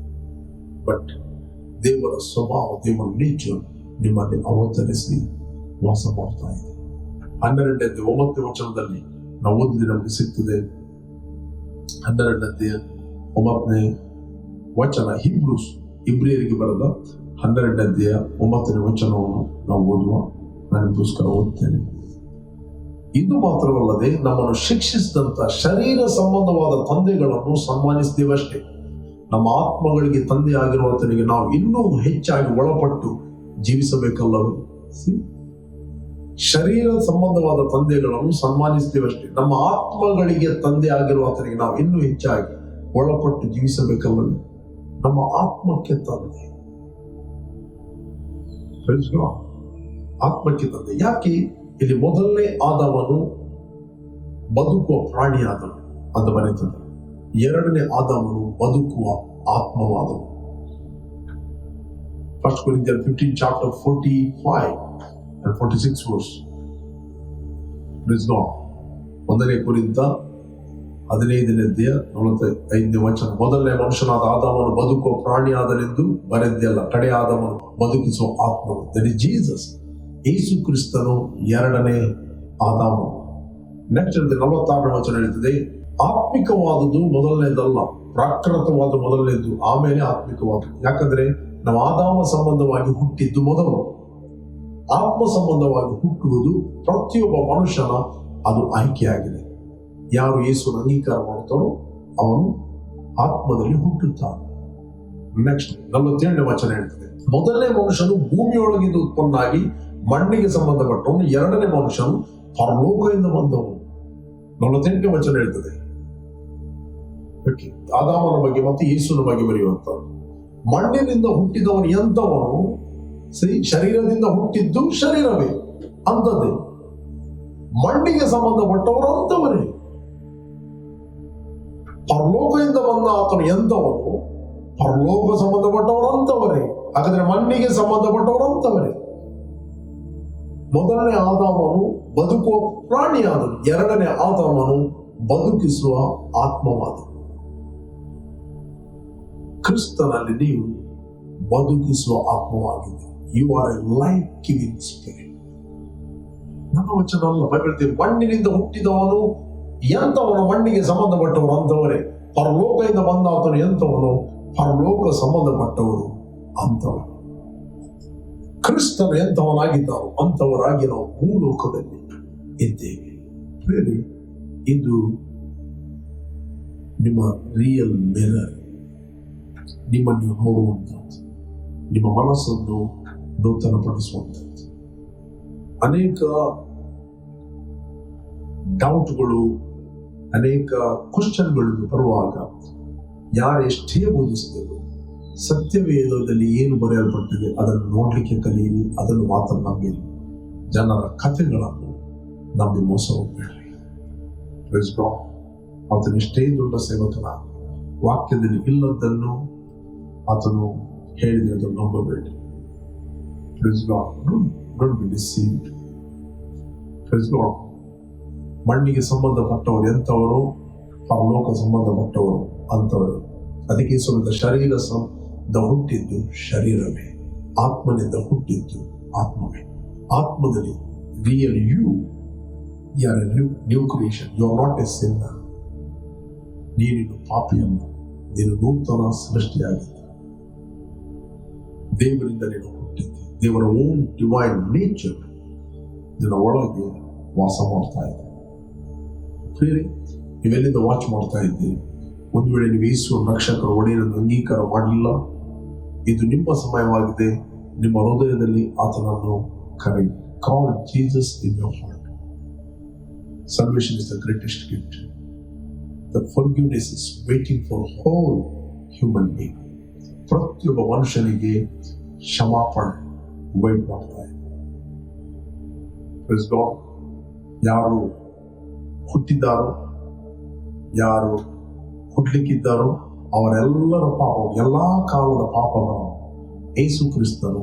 ಬಟ್ ದೇವರ ಸ್ವಭಾವ, ದೇವರ ನೇಚರ್ ನಿಮ್ಮಲ್ಲಿ ಅವತರಿಸಿ ವಾಸ ಮಾಡ್ತಾ ಇದೆ. 12ನೇ 9ನೇ ವಚನದಲ್ಲಿ ನಾವು ಓದಿದ್ರೆ ನಮಗೆ ಸಿಗ್ತದೆ. 12ನೇ 9ನೇ ವಚನ, ಇಬ್ರಿಯರಿಗೆ ಬರೆದ 12ನೇ 9ನೇ ವಚನವನ್ನು ನಾವು ಓದುವ. ನಾನು ಪುಸ್ತಕ ಓದ್ತೇನೆ. ಇದು ಮಾತ್ರವಲ್ಲದೆ ನಮ್ಮನ್ನು ಶಿಕ್ಷಿಸಿದಂತ ಶರೀರ ಸಂಬಂಧವಾದ ತಂದೆಗಳನ್ನು ಸನ್ಮಾನಿಸಿದ್ದೇವಷ್ಟೇ. ನಮ್ಮ ಆತ್ಮಗಳಿಗೆ ತಂದೆ ಆಗಿರುವಂತನಿಗೆ ನಾವು ಇನ್ನೂ ಹೆಚ್ಚಾಗಿ ಒಳಪಟ್ಟು ಜೀವಿಸಬೇಕಲ್ಲವೇ? ಶರೀರ ಸಂಬಂಧವಾದ ತಂದೆಗಳನ್ನು ಸನ್ಮಾನಿಸ್ತೇವಷ್ಟೇ. ನಮ್ಮ ಆತ್ಮಗಳಿಗೆ ತಂದೆ ಆಗಿರುವಂತನಿಗೆ ನಾವು ಇನ್ನೂ ಹೆಚ್ಚಾಗಿ ಒಳಪಟ್ಟು ಜೀವಿಸಬೇಕಲ್ಲವೇ? ನಮ್ಮ ಆತ್ಮಕ್ಕೆ ತಂದೆ, ಆತ್ಮಕ್ಕೆ ತಂದೆ. ಯಾಕೆ ಇಲ್ಲಿ ಮೊದಲನೇ ಆದಾಮನು ಬದುಕುವ ಪ್ರಾಣಿಯಾದನು ಅಂತ ಬರೀತದೆ. ಎರಡನೇ ಆದಾಮನು ಬದುಕುವ ಆತ್ಮವಾದನು. 1 Corinthians 15 chapter 45 and 46 verse. Praise God. 1 ಕೊರಿಂಥ 15:45 ವಚನ. ಮೊದಲನೇ ಮನುಷ್ಯನಾದ ಆದಾಮನು ಬದುಕುವ ಪ್ರಾಣಿಯಾದನೆಂದು ಬರೆದಿಲ್ಲ, ಕಡೆ ಆದಾಮನು ಬದುಕಿಸುವ ಆತ್ಮನು. That is Jesus. ಯೇಸು ಕ್ರಿಸ್ತನು ಎರಡನೇ ಆದಾಮನು. ನೆಕ್ಸ್ಟ್ 46ನೇ ವಚನ ಹೇಳ್ತದೆ, ಆತ್ಮಿಕವಾದದ್ದು ಮೊದಲನೇದಲ್ಲ, ಪ್ರಾಕೃತವಾದ ಮೊದಲನೇದು, ಆಮೇಲೆ ಆತ್ಮಿಕವಾದ. ಯಾಕಂದ್ರೆ ನಾವು ಆದಾಮ ಸಂಬಂಧವಾಗಿ ಹುಟ್ಟಿದ್ದು ಮೊದಲು. ಆತ್ಮ ಸಂಬಂಧವಾಗಿ ಹುಟ್ಟುವುದು ಪ್ರತಿಯೊಬ್ಬ ಮನುಷ್ಯನ ಅದು ಆಯ್ಕೆಯಾಗಿದೆ. ಯಾರು ಯೇಸುವನ್ನು ಅಂಗೀಕಾರ ಮಾಡ್ತಾರೋ ಅವನು ಆತ್ಮದಲ್ಲಿ ಹುಟ್ಟುತ್ತಾನೆ. ನೆಕ್ಸ್ಟ್ 47ನೇ ವಚನ ಹೇಳ್ತದೆ, ಮೊದಲನೇ ಮನುಷ್ಯನು ಭೂಮಿಯೊಳಗಿಂದ ಉತ್ಪನ್ನಾಗಿ ಮಣ್ಣಿಗೆ ಸಂಬಂಧಪಟ್ಟವನು, ಎರಡನೇ ಮನುಷ್ಯನು ಪರಲೋಕದಿಂದ ಬಂದವನು. 48ನೇ ವಚನ ಹೇಳ್ತದೆ, ಆದಾಮನ ಬಗ್ಗೆ ಮತ್ತು ಯೇಸುವಿನ ಬಗ್ಗೆ ಬರೆಯುವಂತ. ಮಣ್ಣಿನಿಂದ ಹುಟ್ಟಿದವನು ಎಂತವನು? ಶರೀರದಿಂದ ಹುಟ್ಟಿದ್ದು ಶರೀರವೇ ಅಂತದ್ದೇ. ಮಣ್ಣಿಗೆ ಸಂಬಂಧಪಟ್ಟವರು ಅಂತವರೇ. ಪರಲೋಕದಿಂದ ಬಂದ ಆತನು ಎಂತವನು? ಪರಲೋಕ ಸಂಬಂಧಪಟ್ಟವರು ಅಂತವರೇ. ಹಾಗಾದ್ರೆ ಮಣ್ಣಿಗೆ ಸಂಬಂಧಪಟ್ಟವರು ಅಂತವರೇ. ಮೊದಲನೇ ಆದಾಮನು ಬದುಕುವ ಪ್ರಾಣಿಯಾದನು, ಎರಡನೇ ಆದಾಮನು ಬದುಕಿಸುವ ಆತ್ಮವಾದನು. ಕ್ರಿಸ್ತನಲ್ಲಿ ನೀವು ಬದುಕಿಸುವ ಆತ್ಮವಾಗಿದೆ. You are a life giving spirit. ನನ್ನ ವಚನ ಅಲ್ಲ, ಬೈಬಲ್. ಮಣ್ಣಿನಿಂದ ಹುಟ್ಟಿದವನು ಎಂತವನು? ಮಣ್ಣಿಗೆ ಸಂಬಂಧಪಟ್ಟವರು ಅಂತವರೇ. ಪರಲೋಕದಿಂದ ಬಂದ ಆತನು ಎಂತವನು? ಪರಲೋಕ ಸಂಬಂಧಪಟ್ಟವರು ಅಂತವರು. ಕ್ರಿಸ್ತನು ಎಂತವನಾಗಿದ್ದಾರೋ ಅಂತವರಾಗಿ ನಾವು ಭೂಲೋಕದಲ್ಲಿ ಇದ್ದೇವೆ. ಇದು ನಿಮ್ಮ ರಿಯಲ್ ಮಿರರ್. ನಿಮ್ಮನ್ನು ನೋಡುವಂಥದ್ದು, ನಿಮ್ಮ ಮನಸ್ಸನ್ನು ನೂತನಪಡಿಸುವಂಥದ್ದು. ಅನೇಕ ಡೌಟ್ಗಳು, ಅನೇಕ ಕ್ವಶನ್ಗಳು ಬರುವಾಗ ಯಾರು ಎಷ್ಟೇ ಬೋಧಿಸಿದರು, ಸತ್ಯವೇದದಲ್ಲಿ ಏನು ಬರೆಯಲ್ಪಟ್ಟಿದೆ ಅದನ್ನು ನೋಡ್ಲಿಕ್ಕೆ ಕಲಿಯಿರಿ, ಅದನ್ನು ಮಾತ್ರ ನಂಬಿರಿ. ಜನರ ಕಥೆಗಳನ್ನು ನಂಬಿ ಮೋಸ ಹೋಗ್ಬೇಡ್ರಿ. ಆತನು ಎಷ್ಟೇ ದೊಡ್ಡ ಸೇವಕನ ವಾಕ್ಯದಲ್ಲಿ ಇಲ್ಲದನ್ನು ಆತನು ಹೇಳಿದ್ರೆ ಅದನ್ನು ನಂಬಬೇಡಿ. Don't be deceived. ಮಣ್ಣಿಗೆ ಸಂಬಂಧಪಟ್ಟವರು ಎಂತವರು? ಪರಲೋಕ ಸಂಬಂಧಪಟ್ಟವರು ಅಂತವರು. ಅದಕ್ಕೆ ಸ್ವಲ್ಪ ಶರೀರದಿಂದ ಹುಟ್ಟಿದ್ದು ಶರೀರವೇ, ಆತ್ಮನಿಂದ ಹುಟ್ಟಿದ್ದು ಆತ್ಮವೇ. ಆತ್ಮದಲ್ಲಿ real you are a new creation. You are not a sinner. ನೀನಿನ್ನು ಪಾಪಿಯಲ್ಲ, ನೀನು ನೂತನ ಸೃಷ್ಟಿಯಾಗಿದ್ದ. ದೇವರಿಂದ ನೀನು ಹುಟ್ಟಿದ್ದೆ. ದೇವರ ಓನ್ ಡಿವೈನ್ ನೇಚರ್ ನಿನ್ನ ಒಳಗೆ ವಾಸ ಮಾಡ್ತಾ ಇದೆ. ನೀವೆಲ್ಲಿಂದ ವಾಚ್ ಮಾಡ್ತಾ ಇದ್ದೀರಿ? ಒಂದು ವೇಳೆ ನೀವು ಯೇಸು ರಕ್ಷಕರ ಒಡೆಯರನ್ನು ಅಂಗೀಕಾರ ಮಾಡಲಿಲ್ಲ, ಇದು ನಿಮ್ಮ ಸಮಯವಾಗಿದೆ. ನಿಮ್ಮ ಹೃದಯದಲ್ಲಿ ಆತನನ್ನು ಕರೆಯಿ. Call Jesus in your heart. Salvation is the greatest gift. The forgiveness is waiting for whole human being. ಪ್ರತಿಯೊಬ್ಬ ಮನುಷ್ಯನಿಗೆ ಕ್ಷಮಾಪಣೆ ವೈಟ್ ಮಾಡ್ತಾ ಇದೆ. Praise God. ಯಾರು ಹುಟ್ಟಿದ್ದಾರೋ, ಯಾರು ಹುಟ್ಟಲಿಕ್ಕಿದ್ದಾರೋ ಅವರೆಲ್ಲರ ಪಾಪ, ಎಲ್ಲಾ ಕಾಲದ ಪಾಪಗಳನ್ನು ಯೇಸು ಕ್ರಿಸ್ತನು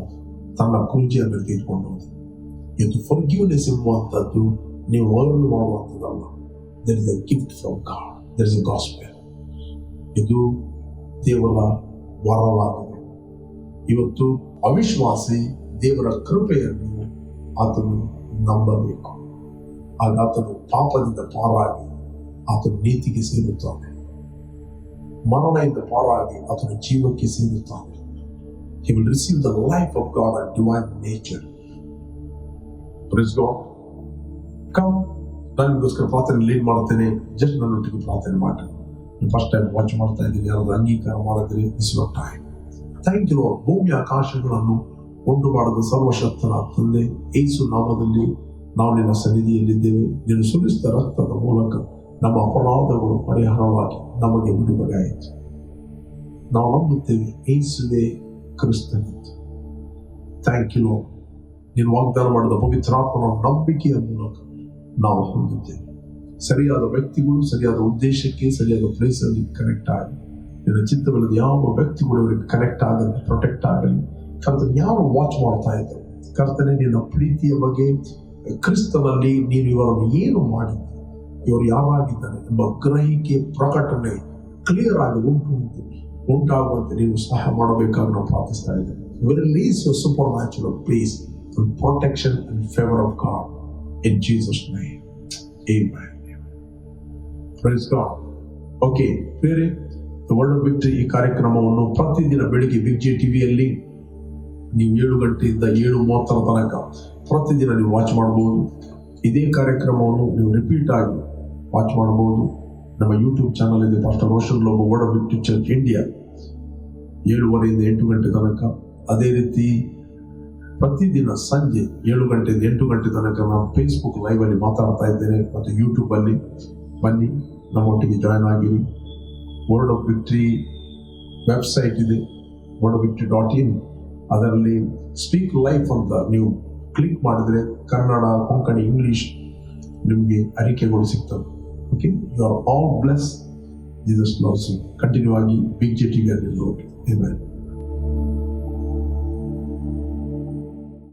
ತನ್ನ ಕ್ರೂಜಿಯ ಮೇಲೆ ತೆಗೆದುಕೊಂಡು ಹೋದ. ಇದು ಫರ್ಗಿವ್ನೆಸ್ ಎಂಬುವಂಥದ್ದು ನೀವು ಅರ್ನ್ ಮಾಡುವಂಥದ್ದಲ್ಲ. There is a gift from God. There is a gospel. ಇದು ದೇವರ ವರವಾಗಿದೆ. ಇವತ್ತು ಅವಿಶ್ವಾಸಿ ದೇವರ ಕೃಪೆಯನ್ನು ಆತನು ನಂಬಬೇಕು. ಆಗ ಆತನು ಪಾಪದಿಂದ ಪಾರಾಗಿ ಆತನು ನೀತಿಗೆ ಸೇರುತ್ತಾನೆ. ಮರಣದಿಂದ ಪಾರಾಗಿ ಆತನು ಜೀವಕ್ಕೆ ಸೇರುತ್ತಾನೆ. He will receive the life of God and divine nature. Praise God. Come, ನಾನು ನಿಮಗೋಸ್ಕರ ಪ್ರಾರ್ಥನೆ ಲೀಡ್ ಮಾಡ್ತೇನೆ. ಜಸ್ಟ್ ನನ್ನೊಟ್ಟಿಗೆ ಪ್ರಾರ್ಥನೆ ಮಾಡಿ. ನೀವು ಫಸ್ಟ್ ಟೈಮ್ ವಾಚ್ ಮಾಡ್ತಾ ಇದ್ದೀನಿ, ಯಾರಾದ್ರೂ ಅಂಗೀಕಾರ ಮಾಡಿದ್ರೆ this is your time. Thank you Lord. ಭೂಮಿ ಆಕಾಶಗಳನ್ನು ಉಂಟು ಮಾಡಿದ ಸರ್ವಶಕ್ತನ ತಂದೆ, ಯೇಸು ನಾಮದಲ್ಲಿ ನಾವು ನಿನ್ನ ಸನ್ನಿಧಿಯಲ್ಲಿದ್ದೇವೆ. ನೀನು ಸುರಿಸಿದ ರಕ್ತದ ಮೂಲಕ ನಮ್ಮ ಅಪರಾಧಗಳು ಪರಿಹಾರವಾಗಿ ನಮಗೆ ಬಿಡುಗಡೆ ಆಯಿತು. ನಾವು ನಂಬುತ್ತೇವೆ ಯೇಸುವೇ ಕ್ರಿಸ್ತನಿತ್ತು. Thank you lord. ನೀನು ವಾಗ್ದಾನ ಮಾಡಿದ ಪವಿತ್ರಾತ್ಮನ ನಂಬಿಕೆಯ ಮೂಲಕ ನಾವು ಹೊಂದುತ್ತೇವೆ. ಸರಿಯಾದ ವ್ಯಕ್ತಿಗಳು ಸರಿಯಾದ ಉದ್ದೇಶಕ್ಕೆ ಸರಿಯಾದ ಪ್ಲೇಸಲ್ಲಿ ಕನೆಕ್ಟ್ ಆಗಿ, ನಿನ್ನ ಚಿತ್ತವಿಲ್ಲದ ಯಾವ ವ್ಯಕ್ತಿಗಳು ಇವರಿಗೆ ಕನೆಕ್ಟ್ ಆಗಲಿ, ಪ್ರೊಟೆಕ್ಟ್ ಆಗಲಿ. ಕರ್ತನೆ, ಯಾರು ವಾಚ್ ಮಾಡ್ತಾ ಇದ್ದರು ಕರ್ತನೆ, ನಿನ್ನ ಪ್ರೀತಿಯ ಬಗ್ಗೆ, ಕ್ರಿಸ್ತನಲ್ಲಿ ನೀನು ಇವರನ್ನು ಏನು ಮಾಡಿದ್ದೆ, ಇವರು ಯಾರಾಗಿದ್ದಾರೆ ಎಂಬ ಗ್ರಹಿಕೆ, ಪ್ರಕಟಣೆ ಕ್ಲಿಯರ್ ಆಗಿ ಉಂಟಾಗುವಂತೆ ನೀನು ಸಹಾಯ ಮಾಡಬೇಕಾಗಿ ನಾವು ಪ್ರಾರ್ಥಿಸ್ತಾ ಇದ್ದೇವೆ. Release your supernatural peace and protection and favor of God in Jesus' name. Amen. Praise God. Okay, ಬೇರೆ The Word of Victory ಈ ಕಾರ್ಯಕ್ರಮವನ್ನು ಪ್ರತಿದಿನ ಬೆಳಿಗ್ಗೆ ಬಿಗ್ ಜೆ ಟಿವಿಯಲ್ಲಿ ನೀವು 7 ಗಂಟೆಯಿಂದ 7:30 ತನಕ ಪ್ರತಿದಿನ ನೀವು ವಾಚ್ ಮಾಡಬಹುದು. ಇದೇ ಕಾರ್ಯಕ್ರಮವನ್ನು ನೀವು ರಿಪೀಟ್ ಆಗಿ ವಾಚ್ ಮಾಡಬಹುದು. ನಮ್ಮ ಯೂಟ್ಯೂಬ್ ಚಾನಲ್ ಇದೆ, pastor Roshan Lobo word of victory church India, 7:30 ಇಂದ 8 ಗಂಟೆ ತನಕ. ಅದೇ ರೀತಿ ಪ್ರತಿದಿನ ಸಂಜೆ 7 ಗಂಟೆಯಿಂದ 8 ಗಂಟೆ ತನಕ ನಾನು ಫೇಸ್ಬುಕ್ ಲೈವ್ ಅಲ್ಲಿ ಮಾತಾಡ್ತಾ ಇದ್ದೇನೆ ಮತ್ತು ಯೂಟ್ಯೂಬ್ ಅಲ್ಲಿ. ಬನ್ನಿ, ನಮ್ಮೊಟ್ಟಿಗೆ ಜಾಯ್ನ್ ಆಗಿರಿ. ವರ್ಡ್ ಆಫ್ ವಿಕ್ಟರಿ ವೆಬ್ಸೈಟ್ ಇದೆ, wordofvictory.in. ಅದರಲ್ಲಿ ಸ್ಪೀಕ್ ಲೈಫ್ ಅಂತ ನೀವು ಕ್ಲಿಕ್ ಮಾಡಿದರೆ ಕನ್ನಡ, ಕೊಂಕಣಿ, ಇಂಗ್ಲಿಷ್ ನಿಮಗೆ ಅರಿಕೆಗಳು ಸಿಗ್ತವೆ. Okay, you are all bless. Jesus loves you. Continue ಆಗಿ ಬಿಗ್ ಜೆ ಟಿವಿಯಲ್ಲಿ ನೋಡಿ. ಆಮೆನ್.